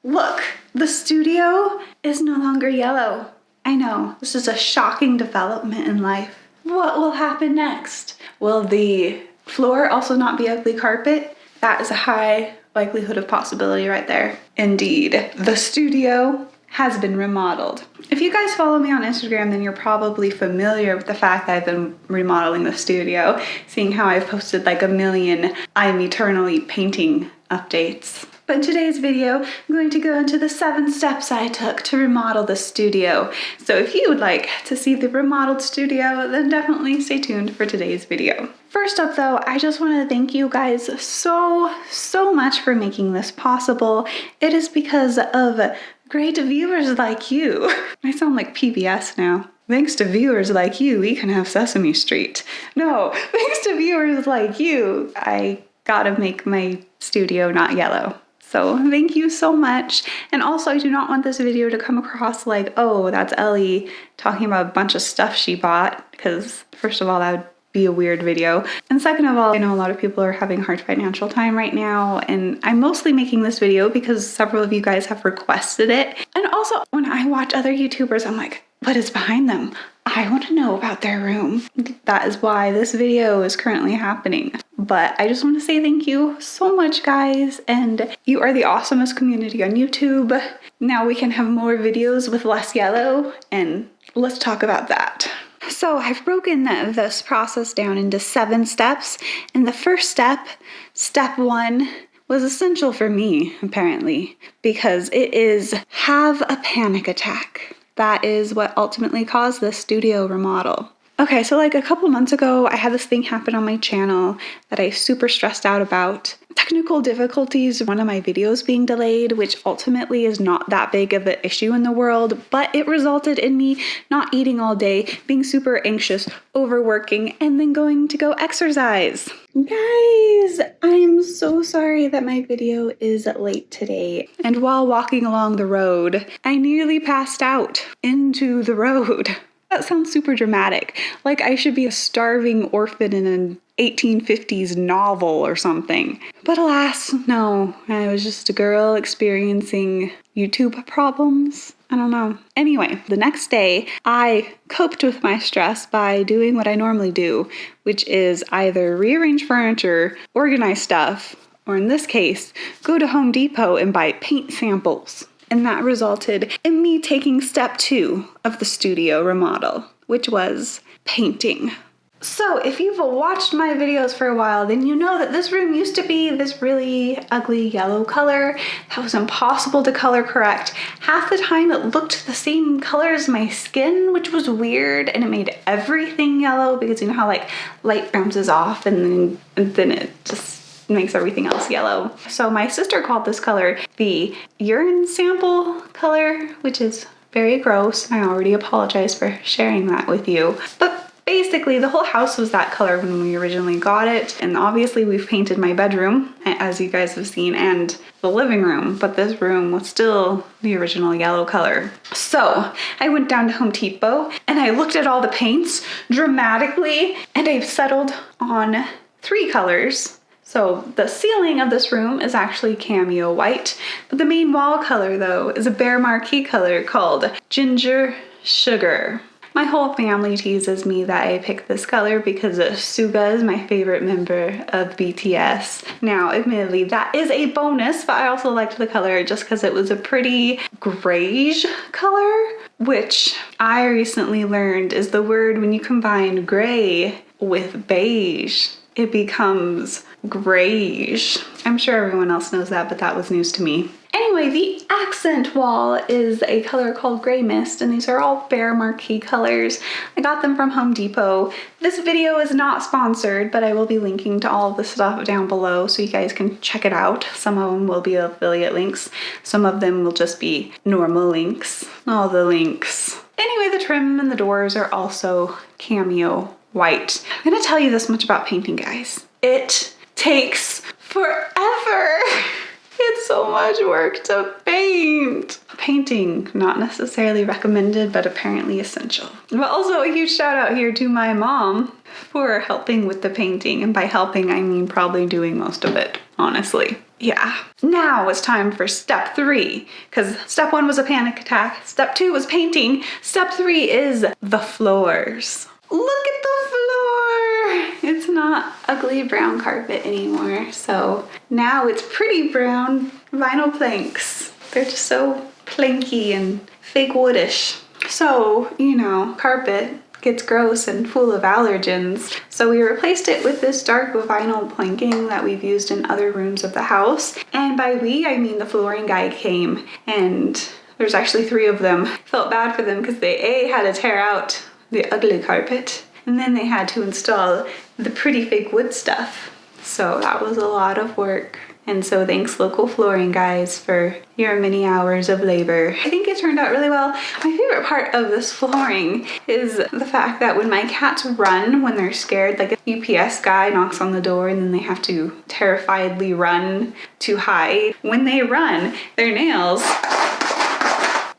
Look, the studio is no longer yellow. I know, this is a shocking development in life. What will happen next? Will the floor also not be ugly carpet? That is a high likelihood of possibility right there. Indeed, the studio has been remodeled. If you guys follow me on Instagram, then you're probably familiar with the fact that I've been remodeling the studio, seeing how I've posted like a million I'm eternally painting updates. But in today's video, I'm going to go into the 7 steps I took to remodel the studio. So if you would like to see the remodeled studio, then definitely stay tuned for today's video. First up though, I just want to thank you guys so much for making this possible. It is because of great viewers like you. I sound like PBS now. Thanks to viewers like you, we can have Sesame Street. No, thanks to viewers like you, I gotta make my studio not yellow. So thank you so much. And also, I do not want this video to come across like, oh, that's Ellie talking about a bunch of stuff she bought, because first of all, that would be a weird video. And second of all, I know a lot of people are having hard financial time right now, and I'm mostly making this video because several of you guys have requested it. And also, when I watch other YouTubers, I'm like, what is behind them? I want to know about their room. That is why this video is currently happening. But I just want to say thank you so much, guys, and you are the awesomest community on YouTube. Now we can have more videos with less yellow, and let's talk about that. So I've broken this process down into 7 steps, and the first step, step 1, was essential for me, apparently, because it is have a panic attack. That is what ultimately caused this studio remodel. Okay, so like a couple months ago, I had this thing happen on my channel that I super stressed out about. Technical difficulties, one of my videos being delayed, which ultimately is not that big of an issue in the world, but it resulted in me not eating all day, being super anxious, overworking, and then going to go exercise. Guys, I am so sorry that my video is late today. And while walking along the road, I nearly passed out into the road. That sounds super dramatic, like I should be a starving orphan in an 1850s novel or something. But alas, no, I was just a girl experiencing YouTube problems. I don't know. Anyway, the next day, I coped with my stress by doing what I normally do, which is either rearrange furniture, organize stuff, or in this case, go to Home Depot and buy paint samples. And that resulted in me taking step 2 of the studio remodel, which was painting. So if you've watched my videos for a while, then you know that this room used to be this really ugly yellow color that was impossible to color correct. Half the time it looked the same color as my skin, which was weird, and it made everything yellow because you know how like light bounces off and then it just makes everything else yellow. So my sister called this color the urine sample color, which is very gross. I already apologize for sharing that with you. But basically the whole house was that color when we originally got it. And obviously we've painted my bedroom, as you guys have seen, and the living room, but this room was still the original yellow color. So I went down to Home Depot and I looked at all the paints dramatically, and I've settled on 3 colors. So the ceiling of this room is actually cameo white, but the main wall color though is a Behr Marquee color called Ginger Sugar. My whole family teases me that I picked this color because Suga is my favorite member of BTS. Now, admittedly, that is a bonus, but I also liked the color just because it was a pretty grayish color, which I recently learned is the word when you combine gray with beige. It becomes grayish. I'm sure everyone else knows that, but that was news to me. Anyway, the accent wall is a color called Gray Mist, and these are all Behr Marquee colors. I got them from Home Depot. This video is not sponsored, but I will be linking to all of the stuff down below so you guys can check it out. Some of them will be affiliate links. Some of them will just be normal links. All the links. Anyway, the trim and the doors are also cameo white. I'm gonna tell you this much about painting, guys. It takes forever. It's so much work to paint. Painting, not necessarily recommended, but apparently essential. But also a huge shout out here to my mom for helping with the painting. And by helping, I mean probably doing most of it, honestly. Yeah. Now it's time for step 3, because step 1 was a panic attack. Step 2 was painting. Step 3 is the floors. Look at the floor! It's not ugly brown carpet anymore. So now it's pretty brown vinyl planks. They're just so planky and fake woodish. So, you know, carpet gets gross and full of allergens. So we replaced it with this dark vinyl planking that we've used in other rooms of the house. And by we, I mean the flooring guy came, and there's actually 3 of them. Felt bad for them because they had to tear out the ugly carpet, and then they had to install the pretty fake wood stuff. So that was a lot of work. And so thanks, local flooring guys, for your many hours of labor. I think it turned out really well. My favorite part of this flooring is the fact that when my cats run when they're scared, like a UPS guy knocks on the door and then they have to terrifiedly run to hide. When they run, their nails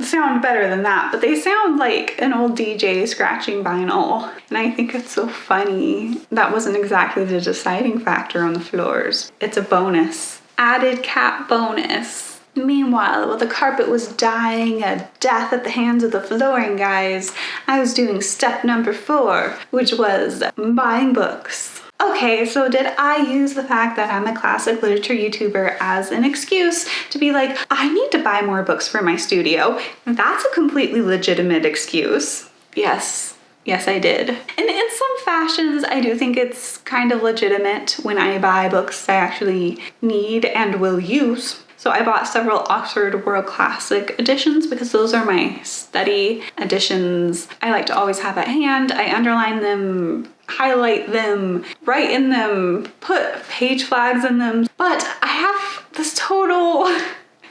sound better than that, but they sound like an old DJ scratching vinyl. And I think it's so funny. That wasn't exactly the deciding factor on the floors. It's a bonus. Added cat bonus. Meanwhile, while the carpet was dying a death at the hands of the flooring guys, I was doing step number 4, which was buying books. Okay, so did I use the fact that I'm a classic literature YouTuber as an excuse to be like, I need to buy more books for my studio? That's a completely legitimate excuse. Yes, I did. And in some fashions, I do think it's kind of legitimate when I buy books I actually need and will use. So I bought several Oxford World Classic editions because those are my study editions. I like to always have at hand. I underline them, highlight them, write in them, put page flags in them. But I have this total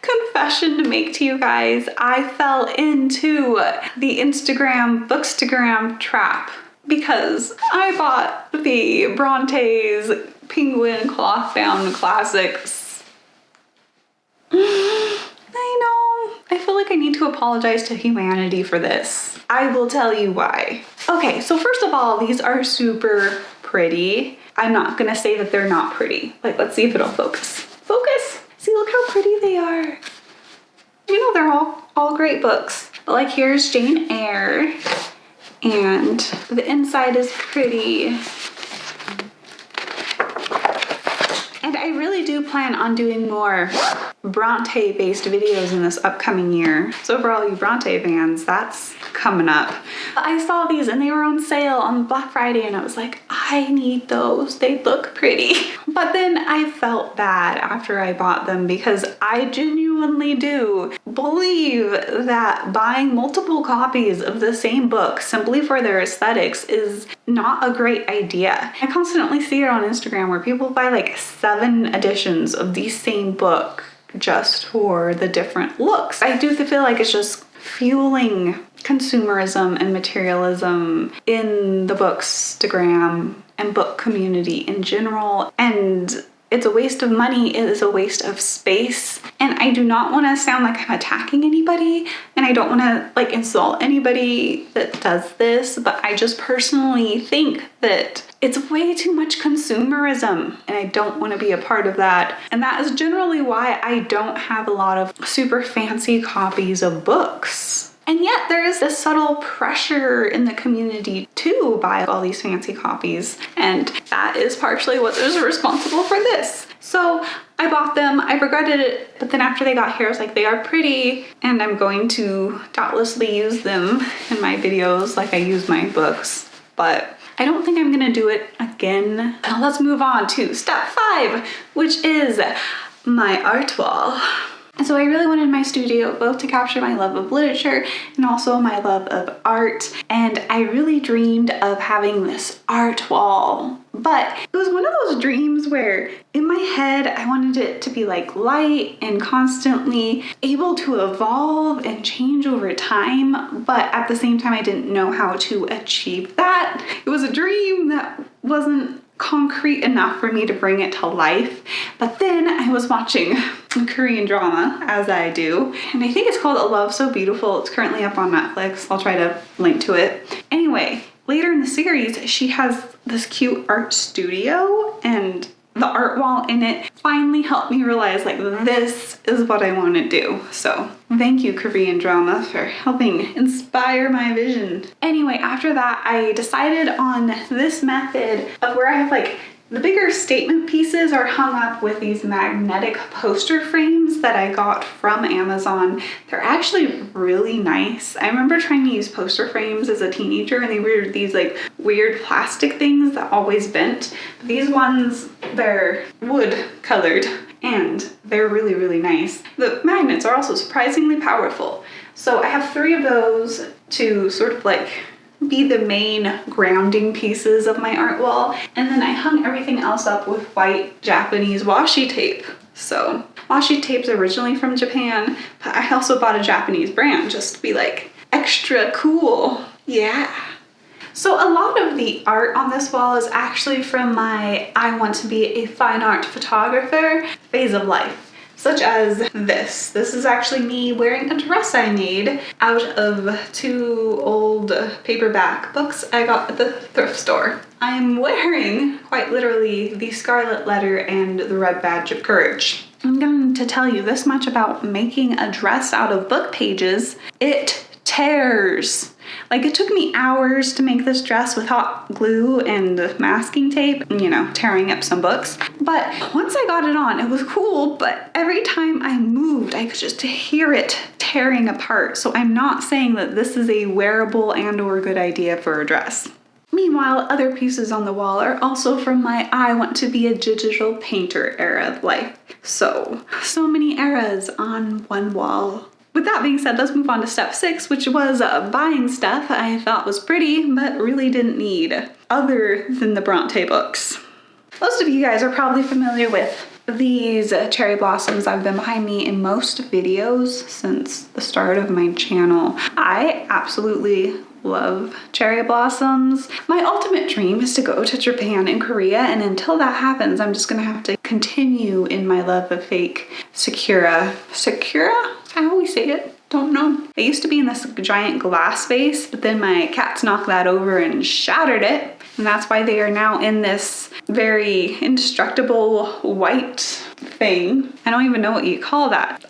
confession to make to you guys. I fell into the Instagram bookstagram trap because I bought the Bronte's Penguin Clothbound Classics. I know. I feel like I need to apologize to humanity for this. I will tell you why. Okay, so first of all, these are super pretty. I'm not gonna say that they're not pretty. Like, let's see if it'll focus. Focus! See, look how pretty they are. You know, they're all great books. But like, here's Jane Eyre, and the inside is pretty. And I really do plan on doing more Bronte-based videos in this upcoming year. So for all you Bronte fans, that's coming up. I saw these and they were on sale on Black Friday and I was like, I need those. They look pretty. But then I felt bad after I bought them because I genuinely do believe that buying multiple copies of the same book simply for their aesthetics is not a great idea. I constantly see it on Instagram where people buy like 7 editions of the same book just for the different looks. I do feel like it's just fueling consumerism and materialism in the bookstagram and book community in general, and it's a waste of money, it is a waste of space, and I do not want to sound like I'm attacking anybody, and I don't want to like insult anybody that does this, but I just personally think that it's way too much consumerism, and I don't want to be a part of that. And that is generally why I don't have a lot of super fancy copies of books. And yet there is this subtle pressure in the community to buy all these fancy copies, and that is partially what is responsible for this. So I bought them, I regretted it, but then after they got here, I was like, they are pretty, and I'm going to doubtlessly use them in my videos like I use my books, but I don't think I'm gonna do it again. Now let's move on to step 5, which is my art wall. And so I really wanted my studio both to capture my love of literature and also my love of art. And I really dreamed of having this art wall. But it was one of those dreams where in my head, I wanted it to be like light and constantly able to evolve and change over time. But at the same time, I didn't know how to achieve that. It was a dream that wasn't concrete enough for me to bring it to life. But then I was watching a Korean drama, as I do, and I think it's called A Love So Beautiful. It's currently up on Netflix. I'll try to link to it. Anyway, later in the series, she has this cute art studio, and the art wall in it finally helped me realize like this is what I want to do. So thank you, Korean drama, for helping inspire my vision. Anyway, after that, I decided on this method of where I have like the bigger statement pieces are hung up with these magnetic poster frames that I got from Amazon. They're actually really nice. I remember trying to use poster frames as a teenager and they were these like weird plastic things that always bent. But these ones, they're wood colored and they're really, really nice. The magnets are also surprisingly powerful. So I have 3 of those to sort of like be the main grounding pieces of my art wall, and then I hung everything else up with white Japanese washi tape. So washi tape's originally from Japan, but I also bought a Japanese brand just to be like extra cool. Yeah. So a lot of the art on this wall is actually from my I want to be a fine art photographer phase of life. Such as this. This is actually me wearing a dress I made out of 2 old paperback books I got at the thrift store. I am wearing, quite literally, the Scarlet Letter and the Red Badge of Courage. I'm going to tell you this much about making a dress out of book pages. It tears. Like, it took me hours to make this dress with hot glue and masking tape, you know, tearing up some books. But once I got it on, it was cool, but every time I moved, I could just hear it tearing apart. So I'm not saying that this is a wearable and or good idea for a dress. Meanwhile, other pieces on the wall are also from my I want to be a digital painter era of life. So many eras on one wall. With that being said, let's move on to step 6, which was buying stuff I thought was pretty, but really didn't need, other than the Bronte books. Most of you guys are probably familiar with these cherry blossoms that have been behind me in most videos since the start of my channel. I absolutely love cherry blossoms. My ultimate dream is to go to Japan and Korea, and until that happens, I'm just gonna have to continue in my love of fake Sakura. Sakura? How we say it? Don't know. They used to be in this giant glass vase, but then my cats knocked that over and shattered it. And that's why they are now in this very indestructible white thing. I don't even know what you call that.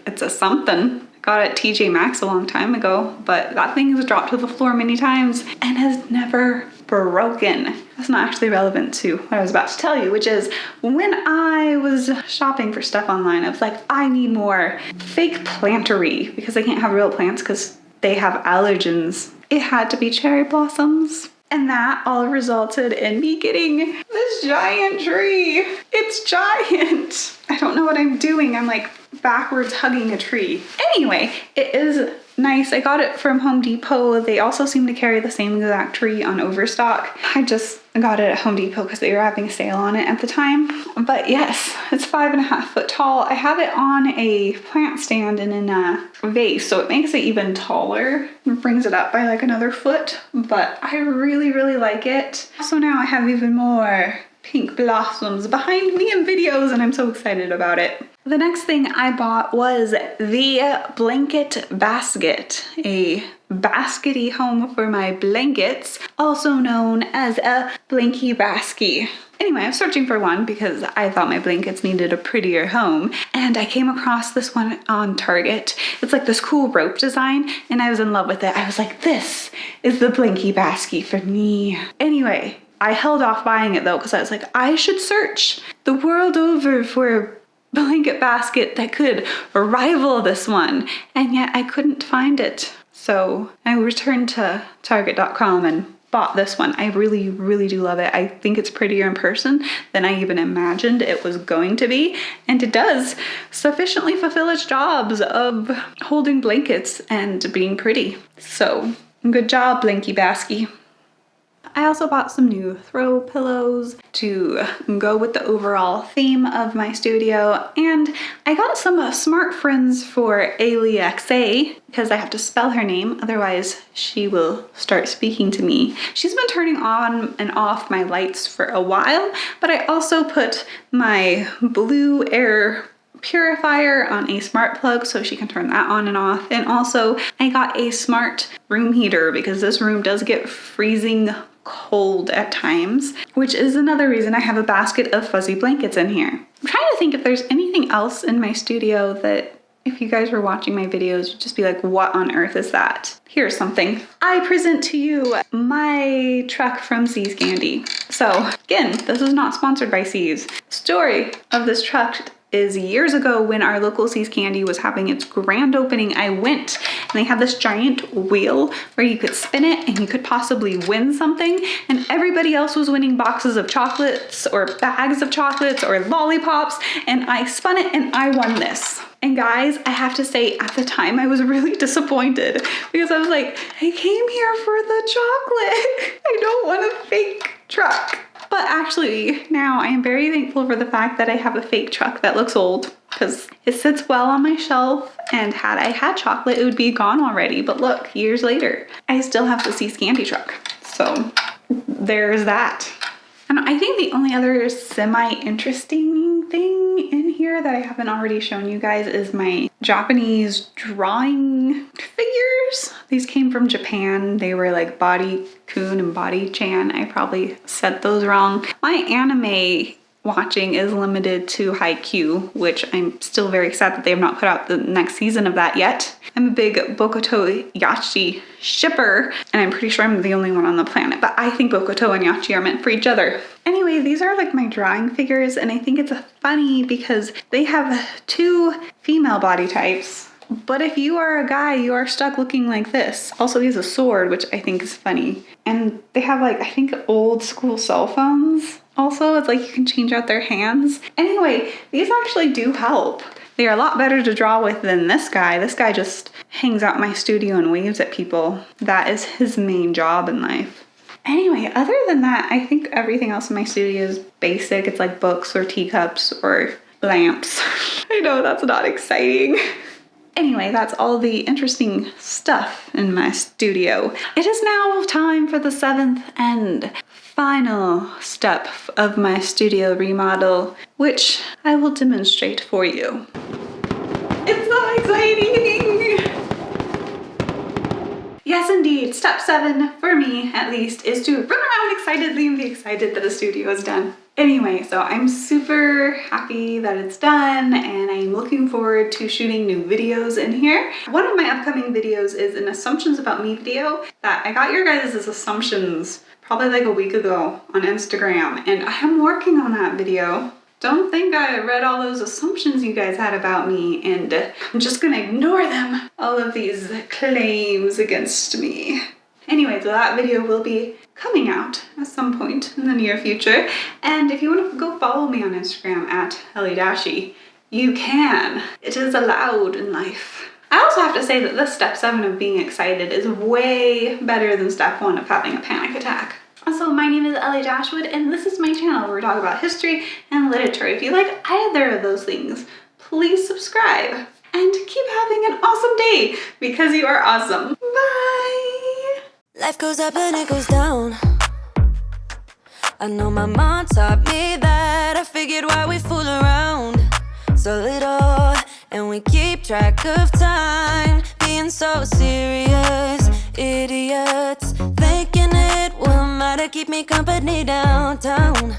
It's a something. Got it at TJ Maxx a long time ago, but that thing has dropped to the floor many times and has never broken. That's not actually relevant to what I was about to tell you, which is when I was shopping for stuff online, I was like, I need more fake plantery because I can't have real plants because they have allergens. It had to be cherry blossoms. And that all resulted in me getting this giant tree. It's giant. I don't know what I'm doing. I'm like backwards hugging a tree. Anyway, it is nice. I got it from Home Depot. They also seem to carry the same exact tree on overstock. I just got it at Home Depot because they were having a sale on it at the time. But yes, it's 5.5 foot tall. I have it on a plant stand and in a vase, so it makes it even taller. It brings it up by like another foot, but I really, really like it. So now I have even more pink blossoms behind me in videos and I'm so excited about it. The next thing I bought was the blanket basket, a baskety home for my blankets, also known as a Blankie Baskie. Anyway, I was searching for one because I thought my blankets needed a prettier home, and I came across this one on Target. It's like this cool rope design, and I was in love with it. I was like, this is the Blankie Baskie for me. Anyway, I held off buying it though because I was like, I should search the world over for a blanket basket that could rival this one, and yet I couldn't find it. So I returned to Target.com and bought this one. I really, really do love it. I think it's prettier in person than I even imagined it was going to be, and it does sufficiently fulfill its jobs of holding blankets and being pretty. So good job, Blankie Baskie. I also bought some new throw pillows to go with the overall theme of my studio, and I got some Smart Friends for Alexa because I have to spell her name, otherwise she will start speaking to me. She's been turning on and off my lights for a while, but I also put my blue air purifier on a smart plug so she can turn that on and off. And also I got a smart room heater because this room does get freezing cold at times, which is another reason I have a basket of fuzzy blankets in here. I'm trying to think if there's anything else in my studio that if you guys were watching my videos, you'd just be like, what on earth is that? Here's something. I present to you my truck from See's Candy. So again, this is not sponsored by See's. Story of this truck is years ago when our local See's Candy was having its grand opening. I went and they had this giant wheel where you could spin it and you could possibly win something, and everybody else was winning boxes of chocolates or bags of chocolates or lollipops, and I spun it and I won this. And guys, I have to say at the time I was really disappointed because I was like, I came here for the chocolate. I don't want a fake truck. But actually, now I am very thankful for the fact that I have a fake truck that looks old because it sits well on my shelf, and had I had chocolate, it would be gone already. But look, years later, I still have the See's Candy truck. So there's that. And I think the only other semi-interesting thing in here that I haven't already shown you guys is my Japanese drawing figures. These came from Japan. They were like Body-kun and Body-chan. I probably said those wrong. My anime watching is limited to Haikyuu, which I'm still very sad that they have not put out the next season of that yet. I'm a big Bokuto Yachi shipper, and I'm pretty sure I'm the only one on the planet, but I think Bokuto and Yachi are meant for each other. Anyway, these are like my drawing figures, and I think it's funny because they have two female body types. But if you are a guy, you are stuck looking like this. Also, he has a sword, which I think is funny. And they have like, I think, old school cell phones. Also, it's like you can change out their hands. Anyway, these actually do help. They are a lot better to draw with than this guy. This guy just hangs out in my studio and waves at people. That is his main job in life. Anyway, other than that, I think everything else in my studio is basic. It's like books or teacups or lamps. I know that's not exciting. Anyway, that's all the interesting stuff in my studio. It is now time for the 7th and final step of my studio remodel, which I will demonstrate for you. It's so exciting! Yes, indeed, step 7, for me at least, is to run around excitedly and be excited that a studio is done. Anyway, so I'm super happy that it's done, and I'm looking forward to shooting new videos in here. One of my upcoming videos is an assumptions about me video that I got your guys' assumptions probably like a week ago on Instagram, and I am working on that video. Don't think I read all those assumptions you guys had about me and I'm just gonna ignore them. All of these claims against me. Anyway, so that video will be coming out at some point in the near future. And if you want to go follow me on Instagram at @EllieDashie, you can. It is allowed in life. I also have to say that this step 7 of being excited is way better than step 1 of having a panic attack. Also, my name is Ellie Dashwood, and this is my channel where we talk about history and literature. If you like either of those things, please subscribe and keep having an awesome day because you are awesome. Bye! Life goes up and it goes down. I know my mom taught me that. I figured why we fool around so little, and we keep track of time, being so serious, idiots, thinking it will matter, keep me company downtown.